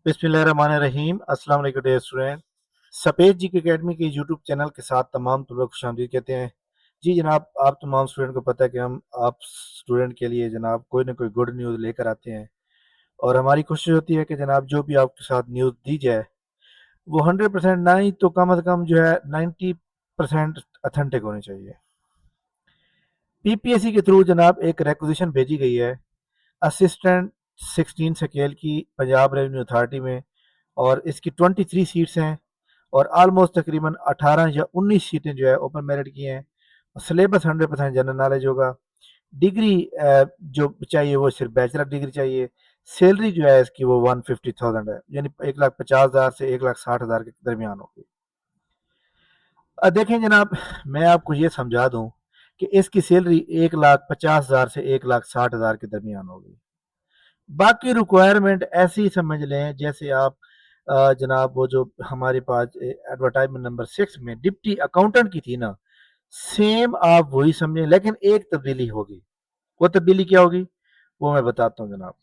बिस्मिल्लाहिर्रहमानिर्रहीम। अस्सलाम वालेकुम डियर स्टूडेंट। सफेद जी की एकेडमी के यूट्यूब चैनल के साथ तमाम तुम लोग खुशामदीद कहते हैं। जी जनाब, आप तमाम स्टूडेंट को पता है कि हम आप स्टूडेंट के लिए जनाब कोई ना कोई गुड न्यूज़ लेकर आते हैं, और हमारी कोशिश होती है कि जनाब जो भी आपके साथ न्यूज़ दी जाए वो 100% ना ही तो कम अज़ कम जो है 90% अथेंटिक होनी चाहिए। पीपीएससी के थ्रू जनाब एक रिक्वेजिशन भेजी गई है असिस्टेंट 16 स्केल की पंजाब रेवेन्यू अथॉरिटी में, और इसकी 23 सीट्स हैं, और आलमोस्ट तकरीबन 18 या 19 सीटें जो है ओपन मेरिट की हैं। सिलेबस 100% जनरल नॉलेज होगा। डिग्री जो चाहिए वो सिर्फ बैचलर डिग्री चाहिए। सैलरी जो है इसकी वो 150,000 है, यानी 1,50,000 से 1,60,000 के दरमियान होगी। देखें जनाब, मैं आपको ये समझा दूं कि इसकी सैलरी 1,50,000 से 1,60,000 के दरमियान होगी। बाकी रिक्वायरमेंट ऐसी ही समझ लें जैसे आप जनाब वो जो हमारे पास एडवर्टाइजमेंट नंबर 6 में डिप्टी अकाउंटेंट की थी ना, सेम आप वही समझें, लेकिन एक तब्दीली होगी। वो तब्दीली क्या होगी वो मैं बताता हूँ जनाब।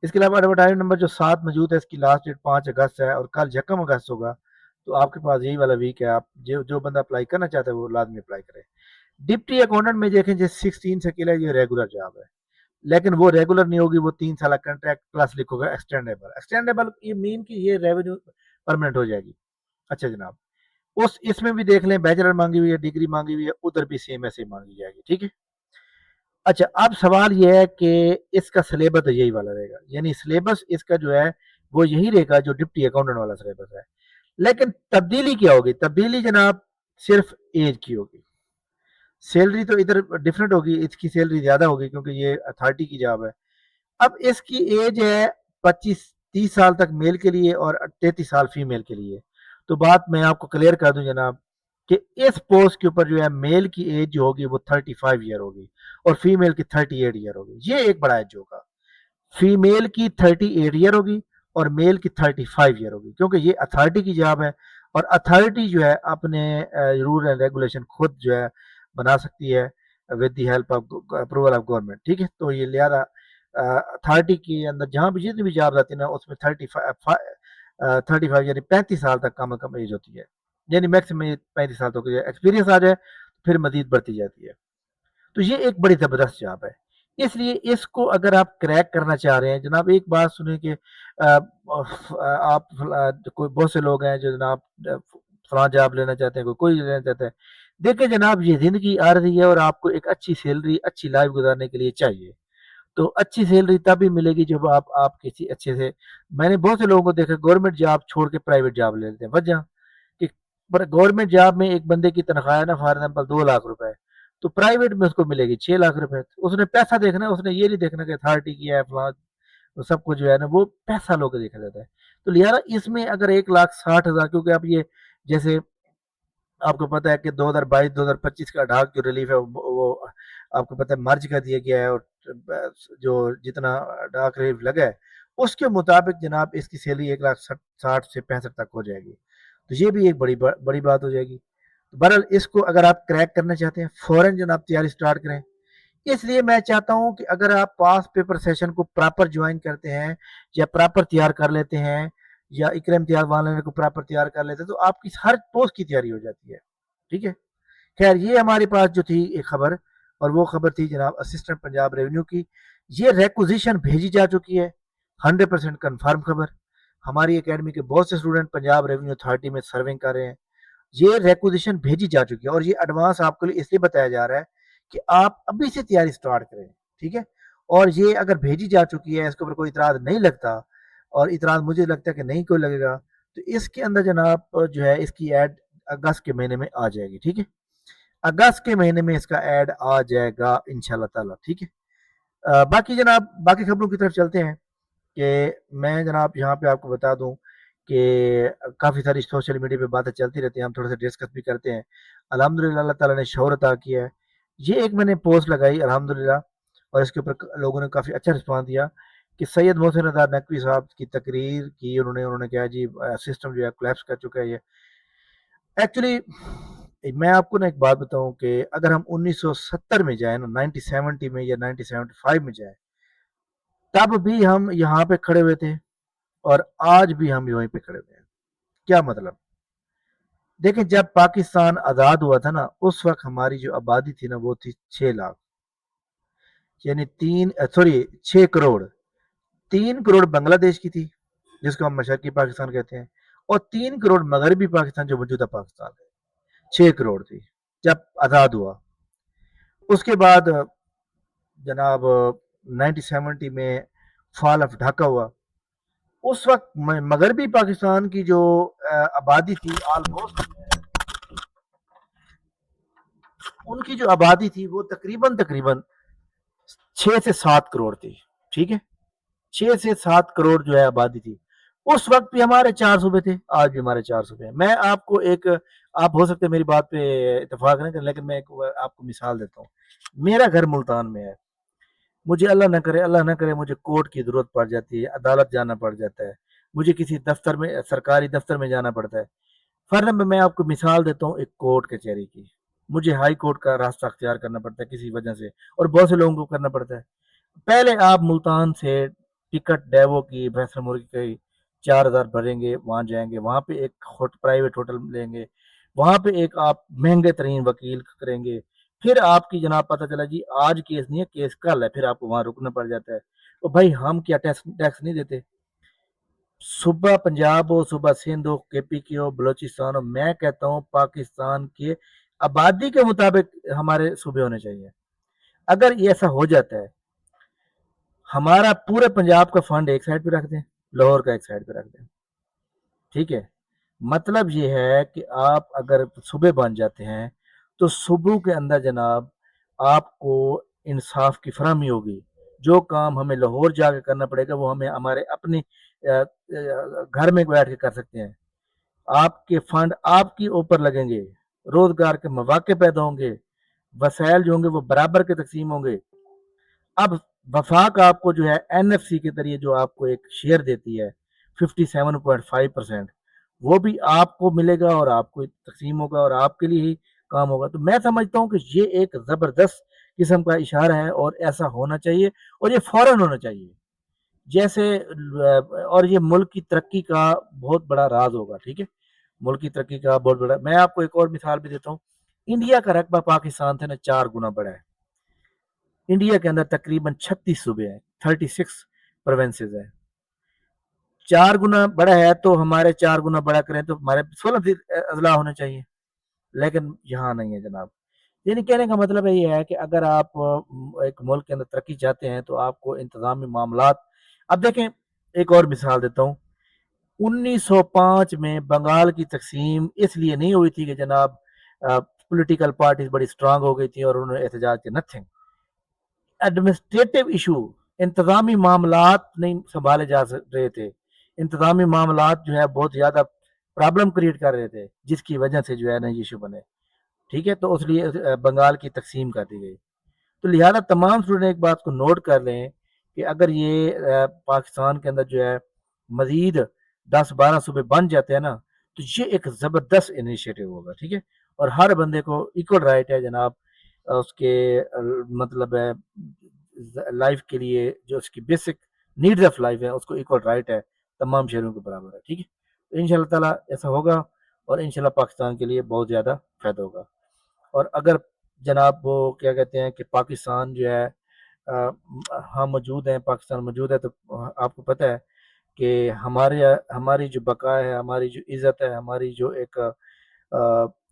इसके अलावा एडवर्टाइजमेंट नंबर जो 7 मौजूद है, इसकी लास्ट डेट 5 अगस्त है और कल 1 अगस्त होगा। तो आपके पास यही वाला वीक है, आप जो जो बंदा अप्लाई करना चाहता है वो लाजमी अप्लाई करे। डिप्टी अकाउंटेंट में देखें जैसे 16 से अकेला ये रेगुलर जॉब है, लेकिन वो रेगुलर नहीं होगी, वो 3 साल कॉन्ट्रैक्ट प्लस लिखोगे एक्सटेंडेबल। एक्सटेंडेबल ये मीन कि ये रेवेन्यू परमानेंट हो जाएगी। अच्छा जनाब, उस इसमें भी देख लें बैचलर मांगी हुई है, डिग्री मांगी हुई है, उधर भी सेम ऐसे मांगी जाएगी। ठीक है। अच्छा, अब सवाल यह है कि इसका सिलेबस तो यही वाला रहेगा, यानी सिलेबस इसका जो है वो यही रहेगा जो डिप्टी अकाउंटेंट वाला सिलेबस है, लेकिन तब्दीली क्या होगी? तब्दीली जनाब सिर्फ एज की होगी। सैलरी तो इधर डिफरेंट होगी, इसकी सैलरी ज्यादा होगी क्योंकि ये अथॉरिटी की जॉब है। अब इसकी एज है 25-30 साल तक मेल के लिए और 33 साल फीमेल के लिए। तो बात मैं आपको क्लियर कर दूं जनाब कि इस पोस्ट के ऊपर जो है मेल की एज जो होगी वो 35 ईयर होगी और फीमेल की 38 ईयर होगी। ये एक बड़ा एज होगा। फीमेल की 38 ईयर होगी और मेल की 35 ईयर होगी, क्योंकि ये अथॉरिटी की जॉब है, और अथॉरिटी जो है अपने रूल एंड रेगुलेशन खुद जो है बना सकती है with the help of approval of government. ठीक है। तो ये लिहाजा अथॉरिटी के अंदर जहां भी जितनी भी जॉब आती है ना, उसमें 35 यानी 35 साल तक कम एज होती है, यानी मैक्सिमम 35 साल तक एक्सपीरियंस आ जाए फिर मजीद बढ़ती जाती है। तो ये एक बड़ी जबरदस्त जॉब है। इसलिए इसको अगर आप क्रैक करना चाह रहे हैं जनाब, एक बात सुनिए कि आप कोई बहुत से लोग हैं जो जनाब फलां जॉब लेना चाहते हैं, कोई लेना चाहता है। देखिए जनाब, ये जिंदगी आ रही है और आपको एक अच्छी सैलरी अच्छी लाइफ गुजारने के लिए चाहिए। तो अच्छी सैलरी तभी मिलेगी जब आप किसी अच्छे से, मैंने बहुत से लोगों को देखा गवर्नमेंट जॉब छोड़ के प्राइवेट जॉब ले लेते हैं। वजह कि गवर्नमेंट जॉब में एक बंदे की तनख्वाह है ना फॉर एग्जाम्पल 2 लाख रुपए, तो प्राइवेट में उसको मिलेगी 6 लाख रुपए। तो उसने पैसा देखना है, उसने ये नहीं देखना कि अथॉरिटी की है फलां, तो सबको जो है ना वो पैसा लोग देखा जाता है। तो लिहाजा इसमें अगर 1,60,000, क्योंकि आप ये जैसे आपको पता है कि 2022-2025 का डाक जो रिलीफ है वो आपको पता है मर्ज कर दिया गया है, और जो जितना डाक रिलीफ लगा है उसके मुताबिक जनाब इसकी सैलरी 1,60,000 से 65 तक हो जाएगी। तो ये भी एक बड़ी बात हो जाएगी। तो बहरहाल इसको अगर आप क्रैक करना चाहते हैं फौरन जनाब तैयारी स्टार्ट करें। इसलिए मैं चाहता हूं कि अगर आप पास पेपर सेशन को प्रॉपर ज्वाइन करते हैं या प्रॉपर तैयार कर लेते हैं या इकरा इम्तियाज वाले को प्रॉपर तैयार कर लेते हैं तो आपकी हर पोस्ट की तैयारी हो जाती है। ठीक है। खैर, ये हमारे पास जो थी एक खबर, और वो खबर थी जनाब असिस्टेंट पंजाब रेवेन्यू की। ये रिक्वेजिशन भेजी जा चुकी है, 100% कन्फर्म खबर। हमारी एकेडमी के बहुत से स्टूडेंट पंजाब रेवेन्यू अथॉरिटी में सर्विंग कर रहे हैं। ये रिक्वेजिशन भेजी जा चुकी है और ये एडवांस आपके लिए इसलिए बताया जा रहा है कि आप अभी से तैयारी स्टार्ट करें। ठीक है। और ये अगर भेजी जा चुकी है, इसके ऊपर कोई इतराज नहीं लगता, और इतराज मुझे लगता है कि नहीं कोई लगेगा, तो इसके अंदर जनाब जो है इसकी एड अगस्त के महीने में आ जाएगी। ठीक है। अगस्त के महीने में इसका ऐड आ जाएगा इंशाल्लाह ताला। ठीक है। बाकी जनाब बाकी खबरों की तरफ चलते हैं कि मैं जनाब यहाँ पे आपको बता दूं कि काफ़ी सारी सोशल मीडिया पे बातें चलती रहती हैं, हम थोड़ा सा डिस्कस भी करते हैं। अल्हम्दुलिल्लाह अल्लाह ताला ने शौहरत अता किया है। ये एक मैंने पोस्ट लगाई अल्हम्दुलिल्लाह, और इसके ऊपर लोगों ने काफ़ी अच्छा रिस्पॉन्स दिया कि सैयद मोहसिन रज़ा नकवी साहब की तकरीर की उन्होंने उन्होंने कहा जी सिस्टम जो है कोलैप्स कर चुका है। ये एक्चुअली मैं आपको ना एक बात बताऊं कि अगर हम 1970 में जाए ना, 1970 में या 1975 में जाए, तब भी हम यहाँ पे खड़े हुए थे اور آج بھی ہم وہیں پہ کھڑے ہوئے ہیں. کیا مطلب؟ دیکھیں جب پاکستان آزاد ہوا تھا نا اس وقت ہماری جو آبادی تھی نا وہ تھی 6 لاکھ، یعنی 6 کروڑ. 3 کروڑ بنگلہ دیش کی تھی جس کو ہم مشرقی پاکستان کہتے ہیں، اور 3 کروڑ مغربی پاکستان جو موجودہ پاکستان ہے. 6 کروڑ تھی جب آزاد ہوا. اس کے بعد جناب 1970 میں فال آف ڈھاکہ ہوا. اس وقت مغربی پاکستان کی جو آبادی تھی آلموسٹ ان کی جو آبادی تھی وہ تقریباً 6 سے 7 کروڑ تھی. ٹھیک ہے، 6 سے 7 کروڑ جو ہے آبادی تھی. اس وقت بھی ہمارے 4 صوبے تھے، آج بھی ہمارے 4 صوبے ہیں. میں آپ کو آپ ہو سکتے میری بات پہ اتفاق نہیں کریں لیکن میں آپ کو مثال دیتا ہوں. میرا گھر ملتان میں ہے. مجھے اللہ نہ کرے مجھے کورٹ کی ضرورت پڑ جاتی ہے، عدالت جانا پڑ جاتا ہے، مجھے کسی دفتر میں سرکاری دفتر میں جانا پڑتا ہے. فرض میں آپ کو مثال دیتا ہوں ایک کورٹ کچہری کی. مجھے ہائی کورٹ کا راستہ اختیار کرنا پڑتا ہے کسی وجہ سے، اور بہت سے لوگوں کو کرنا پڑتا ہے. پہلے آپ ملتان سے ٹکٹ ڈیوو کی فیصلہ مرغی کی 4,000 بھریں گے، وہاں جائیں گے، وہاں پہ ایک پرائیویٹ ہوٹل لیں گے، وہاں پہ ایک آپ مہنگے ترین وکیل کریں گے. پھر آپ کی جناب پتہ چلا جی آج کیس نہیں ہے، کیس کل ہے، پھر آپ کو وہاں رکنا پڑ جاتا ہے. تو بھائی ہم کیا ٹیکس نہیں دیتے؟ صبح پنجاب ہو، صبح سندھ ہو، کے پی کی ہو، بلوچستان ہو، میں کہتا ہوں پاکستان کے آبادی کے مطابق ہمارے صوبے ہونے چاہیے. اگر یہ ایسا ہو جاتا ہے ہمارا پورے پنجاب کا فنڈ ایک سائڈ پہ رکھ دیں، لاہور کا ایک سائڈ پہ رکھ دیں. ٹھیک ہے، مطلب یہ ہے کہ آپ اگر صوبے بن جاتے ہیں تو صوبوں کے اندر جناب آپ کو انصاف کی فراہمی ہوگی. جو کام ہمیں لاہور جا کے کرنا پڑے گا وہ ہمیں ہمارے اپنے گھر میں بیٹھ کے کر سکتے ہیں. آپ کے فنڈ آپ کے اوپر لگیں گے، روزگار کے مواقع پیدا ہوں گے، وسائل جو ہوں گے وہ برابر کے تقسیم ہوں گے. اب وفاق آپ کو جو ہے این ایف سی کے ذریعے جو آپ کو ایک شیئر دیتی ہے 57.5%، وہ بھی آپ کو ملے گا اور آپ کو تقسیم ہوگا اور آپ کے لیے ہی کام ہوگا. تو میں سمجھتا ہوں کہ یہ ایک زبردست قسم کا اشارہ ہے اور ایسا ہونا چاہیے اور یہ فوراً ہونا چاہیے. جیسے اور یہ ملک کی ترقی کا بہت بڑا راز ہوگا. ٹھیک ہے، ملک کی ترقی کا بہت بڑا. میں آپ کو ایک اور مثال بھی دیتا ہوں. انڈیا کا رقبہ پاکستان سے 4 گنا بڑا ہے. انڈیا کے اندر تقریباً 36 صوبے ہیں، 36 پروینسز ہیں. 4 گنا بڑا ہے تو ہمارے 4 گنا بڑا کریں تو ہمارے 16 اضلاع ہونے چاہیے، لیکن یہاں نہیں ہے جناب. یعنی کہنے کا مطلب یہ ہے کہ اگر آپ ایک ملک کے اندر ترقی چاہتے ہیں تو آپ کو انتظامی معاملات. اب دیکھیں ایک اور مثال دیتا ہوں. 1905 میں بنگال کی تقسیم اس لیے نہیں ہوئی تھی کہ جناب پولیٹیکل پارٹیز بڑی سٹرانگ ہو گئی تھی اور انہوں نے احتجاج کے نتھنگ. ایڈمنسٹریٹو ایشو، انتظامی معاملات نہیں سنبھالے جا رہے تھے. انتظامی معاملات جو ہے بہت زیادہ پرابلم کریٹ کر رہے تھے جس کی وجہ سے جو ہے نا ایشو بنے. ٹھیک ہے، تو اس لیے بنگال کی تقسیم کر دی گئی. تو لہذا تمام اسٹوڈنٹ ایک بات کو نوٹ کر لیں کہ اگر یہ پاکستان کے اندر جو ہے مزید 10-12 صوبے بن جاتے ہیں نا تو یہ ایک زبردست انیشیٹو ہوگا. ٹھیک ہے، اور ہر بندے کو ایکول رائٹ ہے جناب اس کے مطلب ہے لائف کے لیے جو اس کی بیسک نیڈز آف لائف ہے اس کو ایکول رائٹ ہے، تمام شہروں کے برابر ہے. ٹھیک ہے، تو ان شاء اللہ تعالیٰ ایسا ہوگا اور ان شاء اللہ پاکستان کے لیے بہت زیادہ فائدہ ہوگا. اور اگر جناب وہ کیا کہتے ہیں کہ پاکستان جو ہے ہم موجود ہیں، پاکستان موجود ہے، تو آپ کو پتہ ہے کہ ہماری جو بقا ہے، ہماری جو عزت ہے، ہماری جو ایک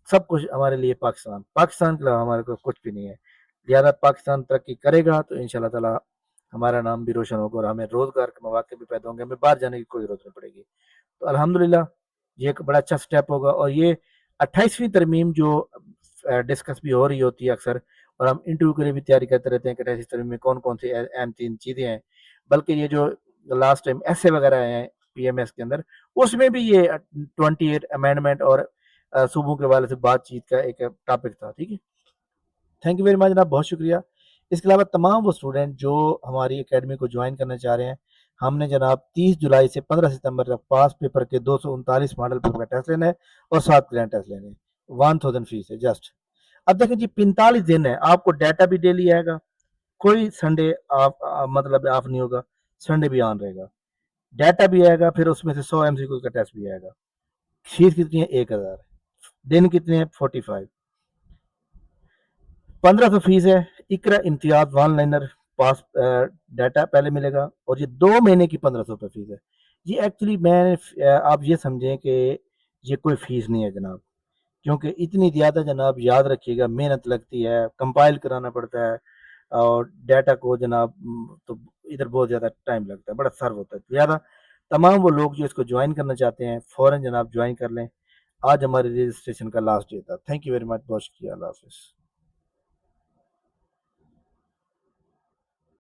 سب کچھ ہمارے لیے پاکستان کے علاوہ ہمارے کو کچھ بھی نہیں ہے. لہٰذا پاکستان ترقی کرے گا تو ان شاء اللہ تعالیٰ ہمارا نام بھی روشن ہوگا اور ہمیں روزگار کے مواقع بھی پیدا ہوں گے، ہمیں باہر جانے کی کوئی ضرورت نہیں پڑے گی. تو الحمدللہ یہ ایک بڑا اچھا سٹیپ ہوگا. اور یہ 28ویں ترمیم جو ڈسکس بھی ہو رہی ہوتی ہے اکثر، اور ہم انٹرویو کے لیے بھی تیاری کرتے رہتے ہیں کہ 28ویں ترمیم میں کون کون سی اہم 3 چیزیں ہیں. بلکہ یہ جو لاسٹ ٹائم ایسے وغیرہ ہیں پی ایم ایس کے اندر اس میں بھی یہ 28 امینڈمنٹ اور صوبوں کے والے سے بات چیت کا ایک ٹاپک تھا. ٹھیک ہے، تھینک یو ویری مچ جناب، بہت شکریہ. اس کے علاوہ تمام وہ اسٹوڈنٹ جو ہماری اکیڈمی کو جوائن کرنا چاہ رہے ہیں، ہم نے جناب 30 جولائی سے 15 ستمبر تک پاس پیپر کے 239 ماڈل پیپر کا ٹیسٹ لینا ہے اور 7 گرینڈ ٹیسٹ لینے ہیں. 1000 فیس ہے جسٹ. اب دیکھیں جی 45 دن ہے، آپ کو ڈیٹا بھی ڈیلی آئے گا، کوئی سنڈے مطلب آف نہیں ہوگا، سنڈے بھی آن رہے گا. डाटा भी आएगा, फिर उसमें से 100 MCQ का टेस्ट भी आएगा। फीस कितनी है? 1000। दिन कितने हैं? 45। 1500 फीस है। इकरा इम्तियाज वन लाइनर पास डाटा पहले मिलेगा, और ये 2 महीने की 1500 रुपये फीस है। ये एक्चुअली मैं आप ये समझें कि ये कोई फीस नहीं है जनाब, क्योंकि इतनी ज़्यादा जनाब याद रखिएगा मेहनत लगती है, कंपाइल कराना पड़ता है, और डाटा को जनाब तो इधर बहुत ज़्यादा टाइम लगता है, बड़ा सर्व होता है ज़्यादा। तमाम वो लोग जो इसको ज्वाइन करना चाहते हैं फ़ौरन जनाब ज्वाइन कर लें। आज हमारे रजिस्ट्रेशन का लास्ट डे था। थैंक यू वेरी मच, बहुत शुक्रिया, अल्लाह हाफिज़।